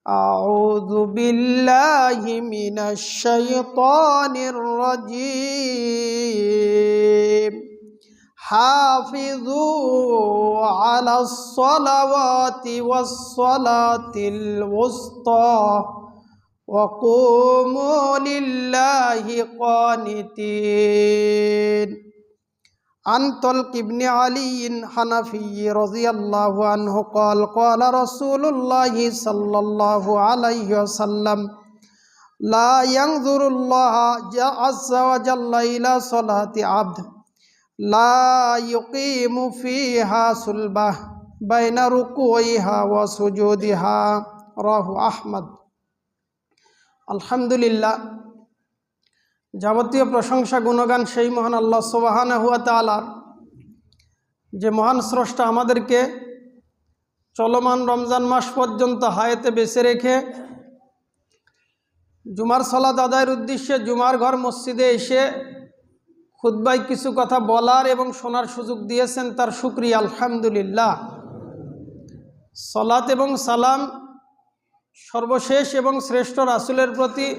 أعوذ بالله من الشيطان الرجيم حافظوا على الصلوات والصلاة الوسطى وقوموا لله قانتين عن طلق بن علي الحنفي رضي الله عنه قال قال رسول الله صلى الله عليه وسلم لا ينظر الله عز وجل إلى صلاة عبد لا يقيم فيها صلبة بين ركوعها وسجودها رواه أحمد আলহামদুলিল্লাহ যাবতীয় প্রশংসা গুণগান সেই মহান আল্লাহ সুবহানাহু ওয়া তাআলার, যে মহান স্রষ্টা আমাদেরকে চলমান রমজান মাস পর্যন্ত হায়াতে বেঁচে রেখে জুমার সালাত আদায়ের উদ্দেশ্যে জুমার ঘর মসজিদে এসে খুতবায় কিছু কথা বলার এবং শোনার সুযোগ দিয়েছেন, তার শুকরিয়া আলহামদুলিল্লাহ। সালাত এবং সালাম সর্বশেষ এবং শ্রেষ্ঠ রাসূলের প্রতি,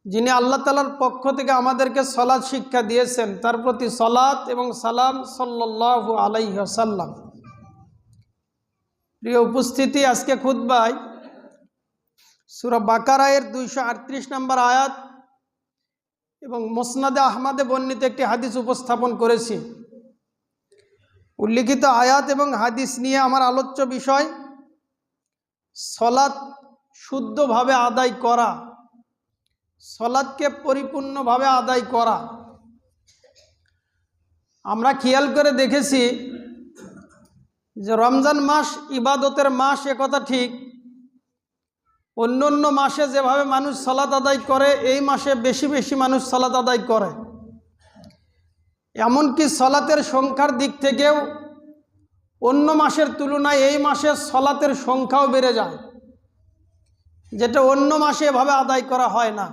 যিনি আল্লাহ তাআলার পক্ষ থেকে আমাদেরকে সালাত শিক্ষা দিয়েছেন, তার প্রতি সালাত এবং সালাম সাল্লাল্লাহু আলাইহি ওয়াসাল্লাম। প্রিয় উপস্থিতি, আজকে খুতবায় সূরা বাকারার 238 নম্বর আয়াত এবং মুসনাদে আহমদে বর্ণিত একটি হাদিস উপস্থাপন করেছি। উল্লিখিত আয়াত এবং হাদিস নিয়ে আমার আলোচ্য বিষয় সালাত শুদ্ধভাবে আদায় করা, সালাতকে পরিপূর্ণভাবে আদায় করা। আমরা খেয়াল করে দেখেছি যে রমজান মাস ইবাদতের মাস, একথা ঠিক। অন্য অন্য মাসে যেভাবে মানুষ সালাত আদায় করে, এই মাসে বেশি বেশি মানুষ সালাত আদায় করে। এমনকি সালাতের সংখ্যার দিক থেকেও অন্য মাসের তুলনায় এই মাসে সালাতের সংখ্যাও বেড়ে যায়, যেটা অন্য মাসে এভাবে আদায় করা হয় না।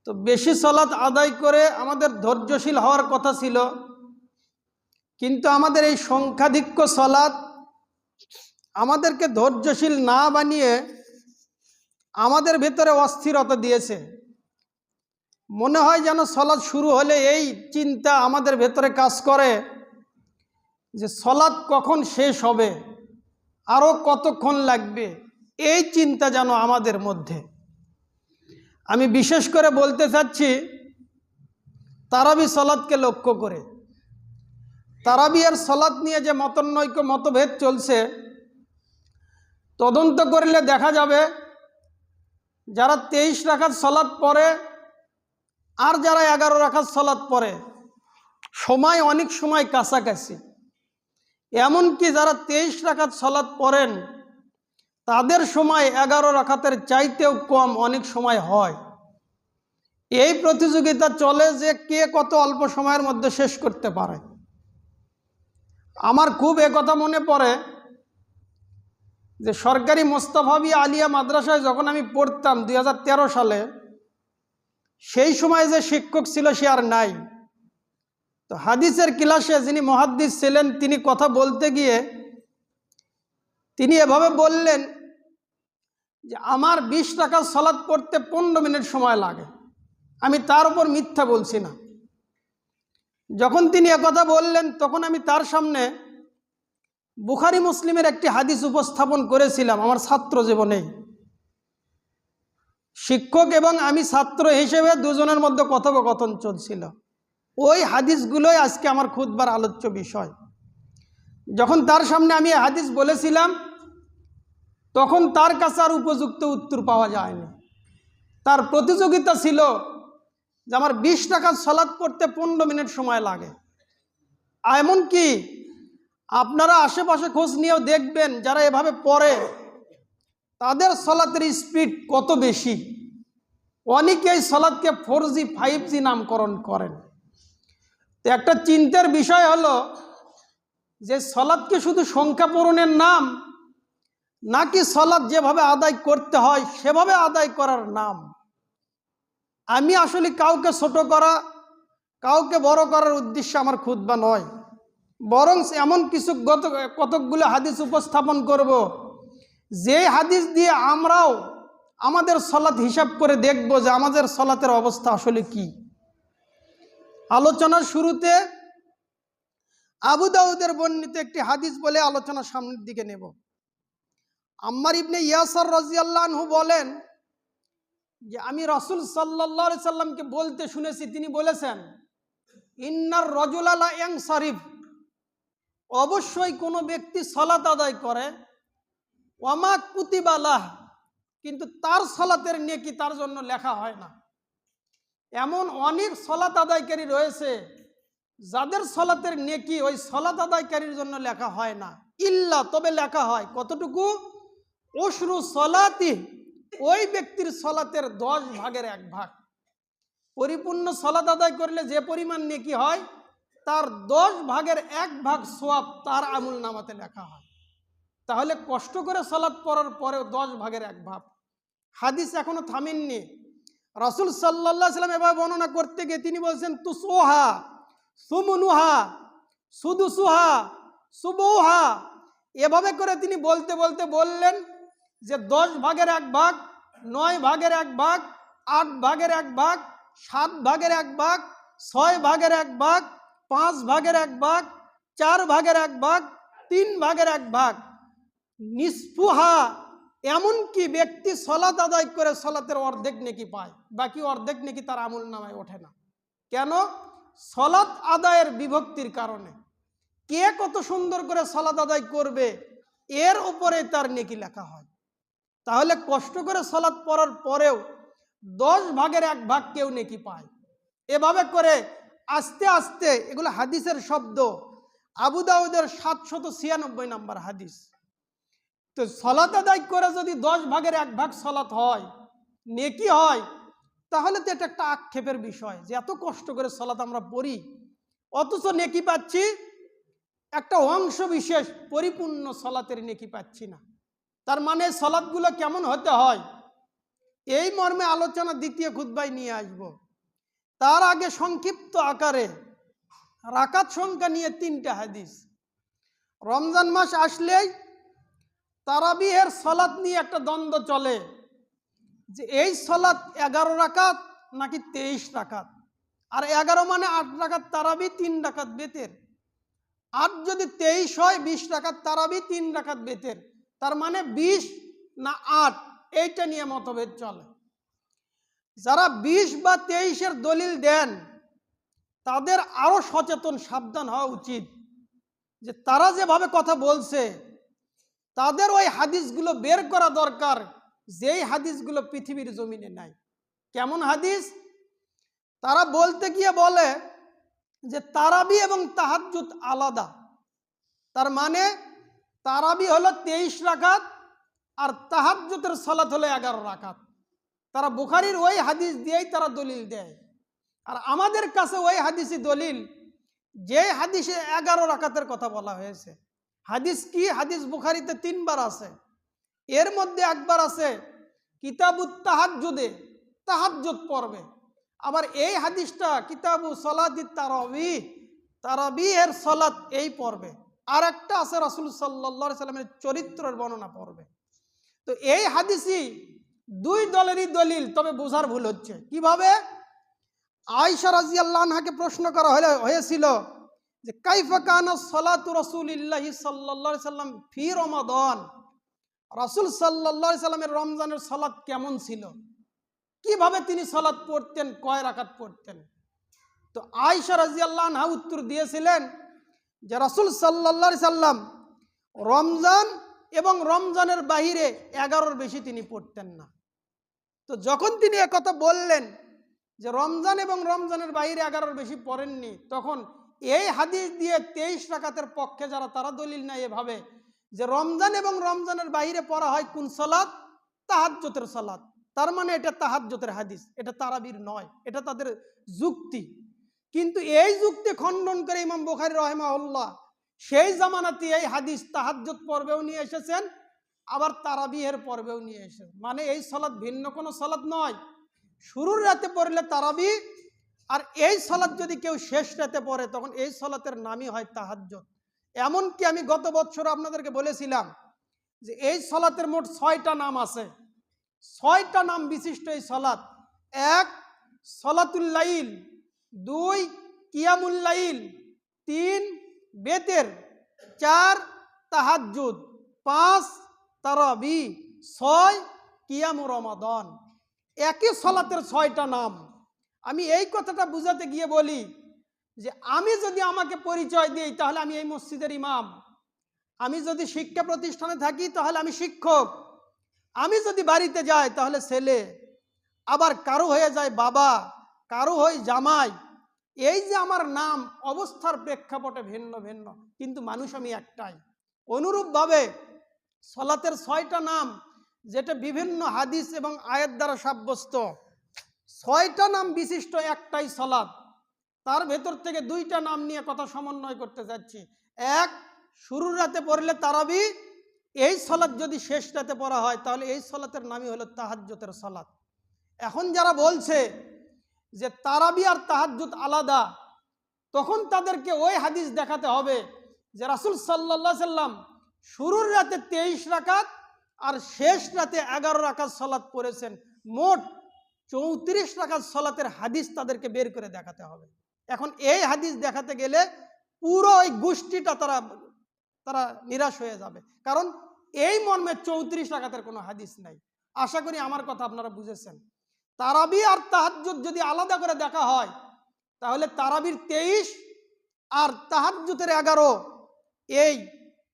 তো বেশি সালাত আদায় করে আমাদের ধৈর্যশীল হওয়ার কথা ছিল, কিন্তু আমাদের এই সংখ্যাধিক্য সালাত আমাদেরকে ধৈর্যশীল না বানিয়ে আমাদের ভেতরে অস্থিরতা দিয়েছে। মনে হয় যেন সালাত শুরু হলে এই চিন্তা আমাদের ভেতরে কাজ করে যে সালাত কখন শেষ হবে, আরও কতক্ষণ লাগবে, এই চিন্তা যেন আমাদের মধ্যে। আমি বিশেষ করে বলতে চাচ্ছি তারাবি সালাতকে লক্ষ্য করে। তারাবি আর সালাত নিয়ে যে মতানৈক্য মতভেদ চলছে, তদন্ত করলে দেখা যাবে যারা 23 রাকাত সালাত পড়ে আর যারা 11 রাকাত সালাত পড়ে, সময় অনেক সময় কাছাকাছি। এমনকি যারা 23 রাকাত সালাত পড়েন তাদের সময় 11 রাকাতের চাইতেও কম অনেক সময় হয়। এই প্রতিযোগিতা চলে যে কে কত অল্প সময়ের মধ্যে শেষ করতে পারে। আমার খুব একথা মনে পড়ে যে সরকারি মোস্তাফাবি আলিয়া মাদ্রাসায় যখন আমি পড়তাম 2013 সালে, সেই সময় যে শিক্ষক ছিল সে আর নাই। তো হাদিসের ক্লাসে যিনি মুহাদ্দিস ছিলেন, তিনি কথা বলতে গিয়ে তিনি এভাবে বললেন যে আমার 20 রাকাত সালাত পড়তে 15 মিনিট সময় লাগে। আমি তার উপর মিথ্যা বলছি না। যখন তিনি একথা বললেন, তখন আমি তার সামনে বুখারী মুসলিমের একটি হাদিস উপস্থাপন করেছিলাম আমার ছাত্র জীবনে। শিক্ষক এবং আমি ছাত্র হিসেবে দুজনের মধ্যে কথোপকথন চলছিল। ওই হাদিসগুলোই আজকে আমার খুতবার আলোচ্য বিষয়। যখন তার সামনে আমি হাদিস বলেছিলাম, তখন তার কাছে আর উপযুক্ত উত্তর পাওয়া যায়নি। তার প্রতিযোগিতা ছিল যে আমার 20 রাকাত সালাত পড়তে 15 মিনিট সময় লাগে। এমনকি আপনারা আশেপাশে খোঁজ নিয়েও দেখবেন যারা এভাবে পড়ে তাদের সালাতের স্পিড কত বেশি। অনেকেই সালাতকে 4G 5G নামকরণ করেন। তো একটা চিন্তার বিষয় হলো যে সালাত কি শুধু সংখ্যা পূরণের নাম, নাকি সালাত যেভাবে আদায় করতে হয় সেভাবে আদায় করার নাম? আমি আসলে কাউকে ছোট করা, কাউকে বড় করার উদ্দেশ্যে আমার খুতবা নয়, বরং এমন কিছু কতকগুলো হাদিস উপস্থাপন করব যে হাদিস দিয়ে আমরাও আমাদের সলাত হিসাব করে দেখব যে আমাদের সলাতের অবস্থা আসলে কি। আলোচনার শুরুতে আবু দাউদের বর্ণিত একটি হাদিস বলে আলোচনা সামনের দিকে নেব। আম্মার ইবনে ইয়াসার রাদিয়াল্লাহু আনহু বলেন যে আমি রাসূল সাল্লাল্লাহু আলাইহি সাল্লামকে বলতে শুনেছি, তিনি বলেছেন, ইন্নার রাজুলা লা ইয়ানসারিফ, অবশ্যই কোনো ব্যক্তি সালাত আদায় করে, ওয়ামা কুতিবা লাহ, কিন্তু তার সালাতের নেকি তার জন্য লেখা হয় না। এমন অনেক সালাত আদায়কারী রয়েছে যাদের সালাতের নেকি ওই সালাত আদায়কারীর জন্য লেখা হয় না। ইল্লা, তবে লেখা হয় কতটুকু? উশরু সালাতি, ওই ব্যক্তির সালাতের 10/1 পরিপূর্ণ সালাত আদায় করলে যে পরিমাণ নেকি হয় তার 10/1 সওয়াব তার আমল নামাতে লেখা হয়। তাহলে কষ্ট করে সালাত পড়ার পরেও 10/1 হাদিস এখনো থামেননি। রাসূল সাল্লাল্লাহু আলাইহি সাল্লাম এভাবে বর্ণনা করতে গিয়ে তিনি বলছেন, তুসুহা, সুমনুহা, সুদুসুহা, সুবুহা, এভাবে করে তিনি বলতে বলতে বললেন যে 10/1, 9/1, 8/1, 7/1, 6/1, 5/1, 4/1, 3/1, নিসফুহা, এমনকি ব্যক্তি সালাত আদায় করে সালাতের অর্ধেক নেকি পায়, বাকি অর্ধেক নেকি তার আমল নামায় ওঠে না। কেন? সালাত আদায়ের বিভক্তির কারণে। কে কত সুন্দর করে সালাত আদায় করবে এর উপরে তার নেকি লেখা হয়। তাহলে কষ্ট করে সালাত পড়ার পরেও 10/1 কেউ নেকি পায়। এভাবে করে আস্তে আস্তে, এগুলো হাদিসের শব্দ, আবু দাউদের 796 নম্বর হাদিস। তো সালাত আদায় করে যদি 10/1 সালাত হয়, নেকি হয়, তাহলে তো এটা একটা আক্ষেপের বিষয় যে এত কষ্ট করে সালাত আমরা পড়ি অথচ নেকি পাচ্ছি একটা অংশ বিশেষ, পরিপূর্ণ সালাতের নেকি পাচ্ছি না। তার মানে সালাতগুলো কেমন হতে হয় এই মর্মে আলোচনা দ্বিতীয় খুতবায় নিয়ে আসব। তার আগে সংক্ষিপ্ত আকারে রাকাত সংখ্যা নিয়ে 3টা হাদিস। রমজান মাস আসলেই তারাবিহের সালাত নিয়ে একটা দ্বন্দ্ব চলে যে এই সালাত 11 রাকাত নাকি 23 রাকাত, আর 11 মানে 8 রাকাত তারাবি, 3 রাকাত বেতের। 8 যদি 23 হয় 20 রাকাত তারাবি, 3 রাকাত বেতের, তার মানে 20 না 8, এইটা নিয়ে মতভেদ চলে। যারা 20 বা 23-এর দলিল দেন তাদের আরো সচেতন, সাবধান হওয়া উচিত যে তারা যেভাবে কথা বলছে তাদের ওই হাদিসগুলো বের করা দরকার, যেই হাদিসগুলো পৃথিবীর জমিনে নাই। কেমন হাদিস? তারা বলতে গিয়ে বলে যে তারাবি এবং তাহাজ্জুদ আলাদা। তার মানে তারাবি হলো 23 রাকাত আর তাহাজ্জুদের সালাত হলো 11 রাকাত। তারা বুখারীর ওই হাদিস দিয়েই তারা দলিল দেয়। আর আমাদের কাছে ওই হাদিসই দলিল, যে হাদিসে 11 রাকাতের কথা বলা হয়েছে। হাদিস কি? হাদিস বুখারীতে 3 বার আছে, এর মধ্যে একবার আছে কিতাবুত তাহাজ্জুদে, তাহাজ্জুদ পড়বে। আবার এই হাদিসটা কিতাবু সালাতিত তারাবি, তারাবিহের সালাত এই পড়বে। আর একটা আছে রাসূল সাল্লাল্লাহু আলাইহি সাল্লামের চরিত্রের বর্ণনা পড়বে। তো এই হাদিসই 2 দলেরই দলিল, তবে বোঝার ভুল হচ্ছে। কিভাবে? আয়েশা রাদিয়াল্লাহু আনহাকে প্রশ্ন করা হয়েছিল যে কাইফা কানা সালাতু রাসূলিল্লাহি সাল্লাল্লাহু আলাইহি সাল্লাম ফি রমাদান, রাসূল সাল্লাল্লাহু আলাইহি সাল্লামের রমজানের সালাত কেমন ছিল, কিভাবে তিনি সালাত পড়তেন, কয় রাকাত পড়তেন? তো আয়েশা রাদিয়াল্লাহু আনহা উত্তর দিয়েছিলেন যে রাসূল সাল্লাল্লাহু আলাইহি সাল্লাম রমজান এবং রমজানের বাহিরে 11-র বেশি তিনি পড়তেন না। তো যখন তিনি একথা বললেন যে রমজান এবং রমজানের বাইরে 11-র বেশি পড়েননি, তখন এই হাদিস দিয়ে 23 রাকাতের পক্ষে যারা, তারা দলিল নেয় এভাবে যে রমজান এবং রমজানের বাইরে পড়া হয় কোন সালাত? তাহাজ্জুদের সালাত। তার মানে এটা তাহাজ্জুদের হাদিস, এটা তারাবির নয়। এটা তাদের যুক্তি। কিন্তু এই যুক্তি খণ্ডন করে ইমাম বুখারী রাহিমাহুল্লাহ সেই জামানাতে এই হাদিস তাহাজ্জুদ পর্বেও নিয়ে এসেছেন, আবার তারাবিহের পর্বেও নিয়ে এসেছেন। মানে এই সালাত ভিন্ন কোনো সালাত নয়। শুরুর রাতে পড়লে তারাবি, আর এই সালাত যদি কেউ শেষ রাতে পড়ে তখন এই সালাতের নামই হয় তাহাজ্জুদ। এমনকি আমি গত বছর আপনাদেরকে বলেছিলাম যে এই সলাতের মোট 6টা নাম আছে। 6টা নাম বিশিষ্ট এই সলাত। 1 সলাতুল লাইল, 2 কিয়ামুল লাইল, 3 বেতের, 4 তাহাজ্জুদ, 5 তারাবি, 6 কিয়ামু রমাদান। একই সলাতের 6টা নাম। আমি এই কথাটা বুঝাতে গিয়ে বলি যে আমি যদি আমাকে পরিচয় দিই তাহলে আমি এই মসজিদের ইমাম, আমি যদি শিক্ষা প্রতিষ্ঠানে থাকি তাহলে আমি শিক্ষক, আমি যদি বাড়িতে যাই তাহলে ছেলে, আবার কারো হয়ে যায় বাবা, কারো হয় জামাই। এই যে আমার নাম অবস্থার প্রেক্ষাপটে ভিন্ন ভিন্ন, কিন্তু মানুষ আমি একটাই। অনুরূপভাবে সলাতের 6টা নাম, যেটা বিভিন্ন হাদিস এবং আয়াত দ্বারা সাব্যস্ত, 6টা নাম বিশিষ্ট একটাই সলাত। তার ভেতর থেকে 2টা নাম নিয়ে কথা সমন্বয় করতে যাচ্ছি। 1 শুরুর রাতে পড়লে তারাবি, এই সলাত যদি শেষ রাতে পড়া হয় তাহলে এই সলাতের নামই হলো তাহাজ্জুদের সলাত। এখন যারা বলছে যে তারাবি আর তাহাজ্জুদ আলাদা, তখন তাদেরকে ওই হাদিস দেখাতে হবে যে রাসূল সাল্লাল্লাহু আলাইহি সাল্লাম শুরুর রাতে 23 রাকাত আর শেষ রাতে 11 রাকাত সলাত পড়েছেন। মোট 34 রাকাত সলাতের হাদিস তাদেরকে বের করে দেখাতে হবে। এখন এই হাদিস দেখাতে গেলে পুরো ওই গোষ্ঠীটা তারা নিরাশ হয়ে যাবে, কারণ এই মর্মে 34 রাকাতের কোনো হাদিস নাই। আশা করি আমার কথা আপনারা বুঝেছেন। তারাবি আর তাহাজ্জুদ যদি আলাদা করে দেখা হয় তাহলে তারাবির 23 আর তাহাজ্জুদের 11, এই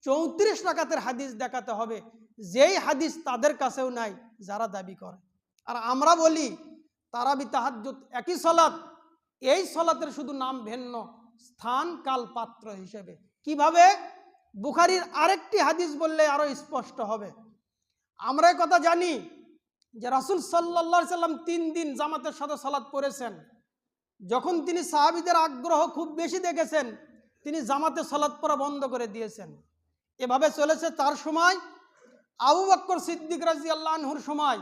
34 রাকাতের হাদিস দেখাতে হবে, যেই হাদিস তাদের কাছেও নাই যারা দাবি করে। আর আমরা বলি তারাবি তাহাজ্জুদ একই সলাত, এই সলাতের শুধু নাম ভিন্ন, স্থান কাল পাত্র হিসেবে। কিভাবে? বুখারীর আরেকটি হাদিস বললে আরো স্পষ্ট হবে। আমরা এই কথা জানি যে রাসূল সাল্লাল্লাহু আলাইহি সাল্লাম 3 দিন জামাতের সাথে সালাত পড়েছেন। যখন তিনি সাহাবীদের আগ্রহ খুব বেশি দেখেছেন, তিনি জামাতে সালাত পড়া বন্ধ করে দিয়েছেন। এভাবে চলেছে তার সময়। আবু বকর সিদ্দিক রাদিয়াল্লাহু আনহুর সময়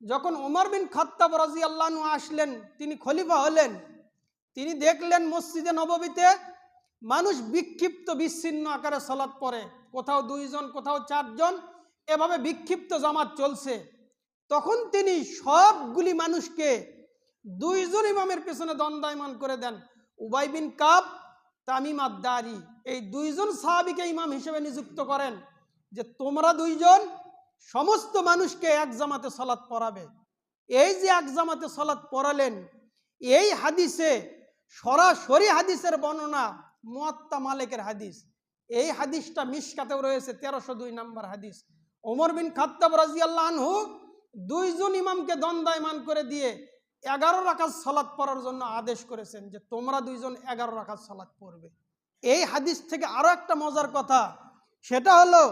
যখন ওমর বিন খাত্তাব রাদিয়াল্লাহু আনহু আসলেন, তিনি খলিফা হলেন, তিনি দেখলেন মসজিদে নববীতে মানুষ বিক্ষিপ্ত বিচ্ছিন্ন আকারে সালাত পড়ে, কোথাও 2 জন, কোথাও 4 জন, এভাবে বিক্ষিপ্ত জামাত চলছে। তখন তিনি সবগুলি মানুষকে 2 জন ইমামের পেছনে দণ্ডায়মান করে দেন। উবাই বিন কাব, তামিম আদ-দারি, এই 2 জন সাহাবীকে ইমাম হিসেবে নিযুক্ত করেন যে তোমরা 2 জন সমস্ত মানুষকে এক জামাতে সালাত পড়াবে। এই যে এক জামাতে সালাত পড়ালেন, এই হাদিসে সরাসরি হাদিসের বর্ণনা মুয়াত্তা মালিকের হাদিস। এই হাদিসটা মিশকাতেও রয়েছে, 1302 নম্বর হাদিস। ওমর বিন খাত্তাব রাদিয়াল্লাহু আনহু 2 জন ইমামকে দণ্ডায়মান করে দিয়ে 11 রাকাত সালাত পড়ার জন্য আদেশ করেছেন যে তোমরা 2 জন 11 রাকাত সালাত পড়বে। এই হাদিস থেকে আরো একটা মজার কথা, সেটা হলো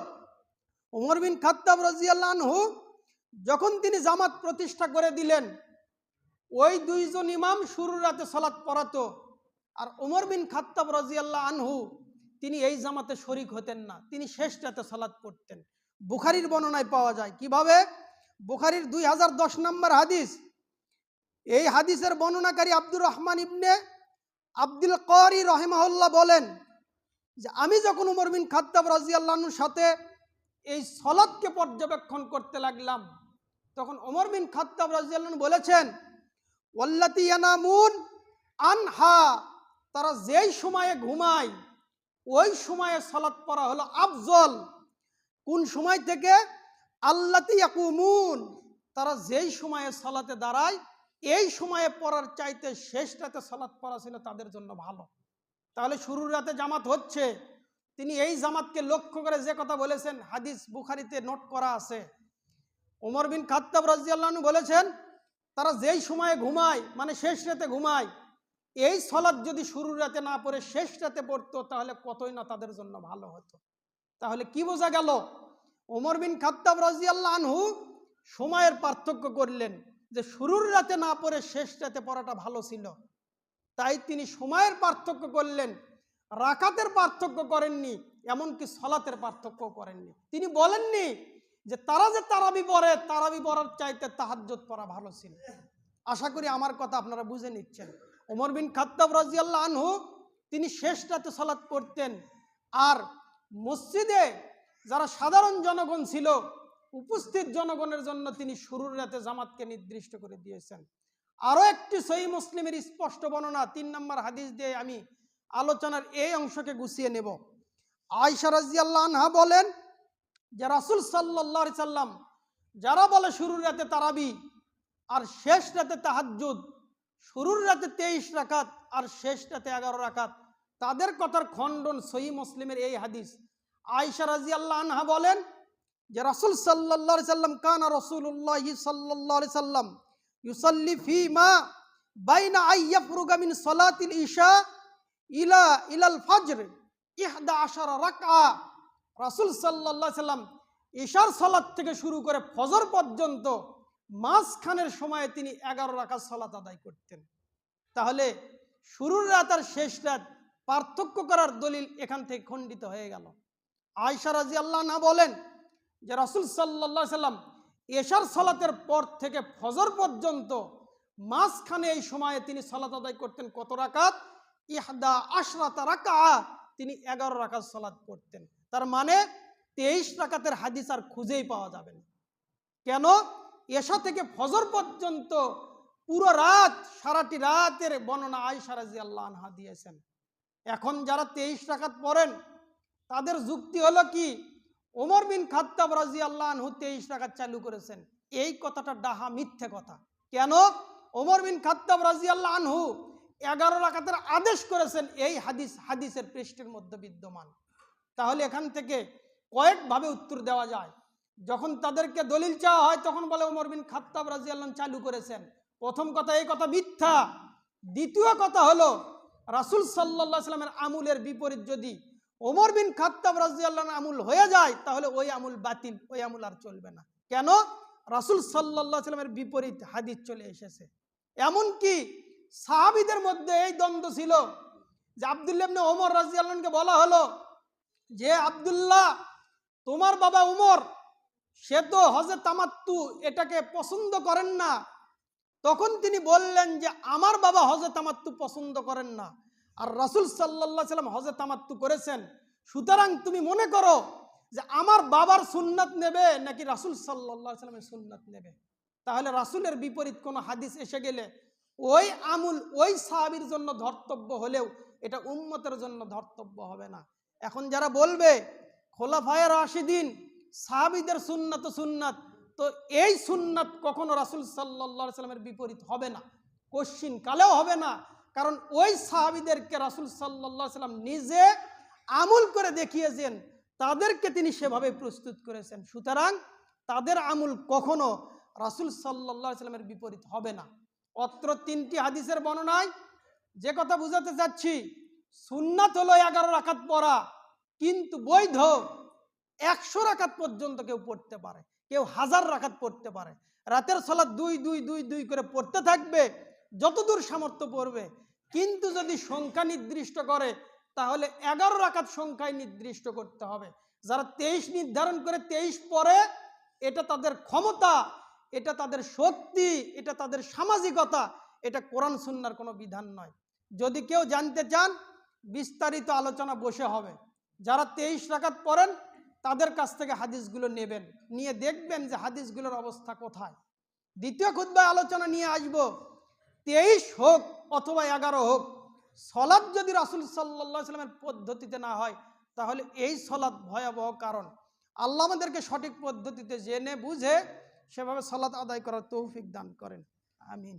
ওমর বিন খাত্তাব রাদিয়াল্লাহু আনহু যখন তিনি জামাত প্রতিষ্ঠা করে দিলেন, ওই 2 জন ইমাম শুরুর রাতে সালাত পড়াতো, আর ওমর বিন খাত্তাব রাদিয়াল্লাহু আনহু তিনি এই জামাতে শরীক হতেন না, তিনি শেষ রাতে সালাত পড়তেন। বুখারীর বর্ণনায় পাওয়া যায়। কিভাবে? বুখারীর 2010 নম্বর হাদিস। এই হাদিসের বর্ণনাকারী আব্দুর রহমান ইবনে আব্দুল কারি রাহিমাহুল্লাহ বলেন যে আমি যখন ওমর বিন খাত্তাব রাদিয়াল্লাহু আনহুর সাথে এই সালাতকে পর্যবেক্ষণ করতে লাগলাম, তখন ওমর বিন খাত্তাব রাদিয়াল্লাহু আনহু বলেছেন, ওয়াল্লাতি ইয়ানামুন আনহা, তারা যেই সময়ে ঘুমায় ওই সময়ে সালাত পড়া হলো আফজল। কোন সময় থেকে? আল্লাতি ইয়াকুমুন, তারা যেই সময়ে সালাতে দাঁড়ায় এই সময়ে পড়ার চাইতে শেষ রাতে সালাত পড়া ছিল তাদের জন্য ভালো। তাহলে শুরুর রাতে জামাত হচ্ছে, তিনি এই জামাতকে লক্ষ্য করে যে কথা বলেছেন হাদিস বুখারীতে নোট করা আছে। ওমর বিন খাত্তাব রাদিয়াল্লাহু আনহু বলেছেন তারা যেই সময়ে ঘুমায়, মানে শেষ রাতে ঘুমায়, এই সালাত যদি শুরুর রাতে না পড়ে শেষ রাতে পড়তো তাহলে কতই না তাদের জন্য ভালো হতো। তাহলে কি বোঝা গেল? ওমর বিন খাত্তাব রাদিয়াল্লাহু আনহু সময়ের পার্থক্য করলেন যে শুরুর রাতে না পড়ে শেষ রাতে পড়াটা ভালো ছিল, তাই তিনি সময়ের পার্থক্য করলেন, রাকাতের পার্থক্য করেননি, এমনকি সালাতের পার্থক্য করেননি। তিনি বলেননি যে তারা যে তারাবি পড়ে, তারাবি পড়ার চাইতে তাহাজ্জুদ পড়া ভালো ছিল। আশা করি আমার কথা আপনারা বুঝে নিচ্ছেন। ওমর বিন খাত্তাব রাদিয়াল্লাহু আনহু তিনি শেষ রাতে সালাত পড়তেন, আর মসজিদে যারা সাধারণ জনগণ ছিল, উপস্থিত জনগণের জন্য তিনি শুরুর রাতে জামাতকে নির্দিষ্ট করে দিয়েছেন। আরও একটি সহিহ মুসলিমের স্পষ্ট বর্ণনা, 3 নম্বর হাদিস দিয়ে আমি আলোচনার এই অংশকে গুছিয়ে নেব। আয়েশা রাদিয়াল্লাহু আনহা বলেন যে রাসূল সাল্লাল্লাহু আলাইহি সাল্লাম যারা বলে শুরুর রাতে তারাবি আর শেষ রাতে তাহাজ্জুদ, শুরুর রাতে 23 রাকাত আর শেষ রাতে 11 রাকাত, তাদের কথার খণ্ডন সহিহ মুসলিমের এই হাদিস। আয়েশা রাদিয়াল্লাহু আনহা বলেন যে রাসূল সাল্লাল্লাহু আলাইহি সাল্লাম কানা রাসূলুল্লাহি সাল্লাল্লাহু আলাইহি সাল্লাম ইউসাল্লি ফিমা বাইনা আইয়াফরুগা মিন সালাতিল ইশা ইলাল ফজর 11 রাকআ। রাসূল সাল্লাল্লাহু আলাইহি সাল্লাম ইশার সালাত থেকে শুরু করে ফজর পর্যন্ত মাঝখানের সময়ে তিনি 11 রাকাত সালাত আদায় করতেন। তাহলে শুরুর রাত আর শেষ রাত পার্থক্য করার দলিল এখান থেকে খণ্ডিত হয়ে গেল। আয়েশা রাদিয়াল্লাহু আনহা বলেন যে রাসূল সাল্লাল্লাহু আলাইহি সাল্লাম এশার সালাতের পর থেকে ফজর পর্যন্ত মাঝখানে এই সময়ে তিনি সালাত আদায় করতেন কত রাকাত? 11 রাকআ। তিনি 11 রাকাত সালাত করতেন। তার মানে 23 রাকাতের হাদিস আর খুঁজেই পাওয়া যাবে না। কেন? এশা থেকে ফজর পর্যন্ত পুরো রাত, সারাটি রাতের বর্ণনা আয়েশা রাদিয়াল্লাহু আনহা দিয়েছেন। এখন যারা 23 রাকাত পড়েন তাদের যুক্তি হলো কি, ওমর বিন খাত্তাব রাদিয়াল্লাহু আনহু 23 রাকাত চালু করেছেন। এই কথাটা ডাহা মিথ্যে কথা। কেন? ওমর বিন খাত্তাব রাদিয়াল্লাহু আনহু 11 রাকাতের আদেশ করেছেন, এই হাদিসের পৃষ্ঠের মধ্যে বিদ্যমান। তাহলে এখান থেকে কয়েকভাবে উত্তর দেওয়া যায়। যখন তাদেরকে দলিল চাওয়া হয় তখন বলে ওমর বিন খাত্তাব রাদিয়াল্লাহু আনহু চালু করেছেন। প্রথম কথা, এই কথা মিথ্যা। দ্বিতীয় কথা হলো রাসূল সাল্লাল্লাহু আলাইহি সাল্লামের আমলের বিপরীত যদি ওমর বিন খাত্তাব রাদিয়াল্লাহু আনহু আমল হয়ে যায় তাহলে ওই আমল বাতিল, ওই আমল আর চলবে না। কেন? রাসূল সাল্লাল্লাহু আলাইহি সাল্লামের বিপরীত হাদিস চলে এসেছে। এমনকি সাহাবীদের মধ্যে এই দ্বন্দ্ব ছিল যে আব্দুল্লাহ ইবনে ওমর রাদিয়াল্লাহু আনহুকে বলা হলো যে আব্দুল্লাহ, তোমার বাবা উমর সে তো হজে তামাত্তু এটাকে পছন্দ করেন না। তখন তিনি বললেন যে আমার বাবা হজে তামাত্তু পছন্দ করেন না, আর রাসূল সাল্লাল্লাহু আলাইহি সাল্লাম হজে তামাত্তু করেছেন, সুতরাং তুমি মনে করো যে আমার বাবার সুন্নাত নেবে নাকি রাসূল সাল্লাল্লাহু আলাইহি সাল্লামের সুন্নাত নেবে। তাহলে রাসূলের বিপরীত কোনো হাদিস এসে গেলে ওই আমল ওই সাহাবীর জন্য ধর্তব্য হলেও এটা উম্মতের জন্য ধর্তব্য হবে না। এখন যারা বলবে খোলাফায়ে রাশিদিন সাহাবীদের সুন্নাত সুন্নাত, তো এই সুন্নাত কখনো রাসূল সাল্লাল্লাহু আলাইহি সাল্লামের বিপরীত হবে না, কোশ্চিন কালেও হবে না। কারণ ওই সাহাবীদেরকে রাসূল সাল্লাল্লাহু আলাইহি সাল্লাম নিজে আমল করে দেখিয়েছেন, তাদেরকে তিনি সেভাবে প্রস্তুত করেছেন। সুতরাং তাদের আমল কখনো রাসূল সাল্লাল্লাহু আলাইহি সাল্লামের বিপরীত হবে না। অত্র 3টি হাদিসের বর্ণনায় যে কথা বুঝাতে চাচ্ছি, সুন্নাত হলো 11 রাকাত পড়া, কিন্তু বৈধ 100 রাকাত পর্যন্ত কেউ পড়তে পারে, কেউ 1000 রাকাত পড়তে পারে। রাতের সালাত 2 করে পড়তে থাকবে, যতদূর সামর্থ্য পড়বে। কিন্তু যদি সংখ্যা নির্দিষ্ট করে তাহলে 11 রাকাত সংখ্যায় নির্দিষ্ট করতে হবে। যারা 23 নির্ধারণ করে 23 পড়ে, এটা তাদের ক্ষমতা, এটা তাদের শক্তি, এটা তাদের সামাজিকতা, এটা কোরআন সুন্নাহর কোনো বিধান নয়। যদি কেউ জানতে চান বিস্তারিত আলোচনা বসে হবে। যারা 23 রাকাত পড়েন তাদের কাছ থেকে হাদিসগুলো নেবেন, নিয়ে দেখবেন যে হাদিসগুলোর অবস্থা কোথায়। দ্বিতীয় খুতবায় আলোচনা নিয়ে আসব, 23 হোক অথবা 11 হোক, সলাৎ যদি রাসূল সাল্লাল্লাহু আলাইহি সাল্লামের পদ্ধতিতে না হয় তাহলে এই সলাৎ ভয়াবহ। কারণ আল্লাহ আমাদেরকে সঠিক পদ্ধতিতে জেনে বুঝে সেভাবে সলাৎ আদায় করার তৌফিক দান করেন। আমিন।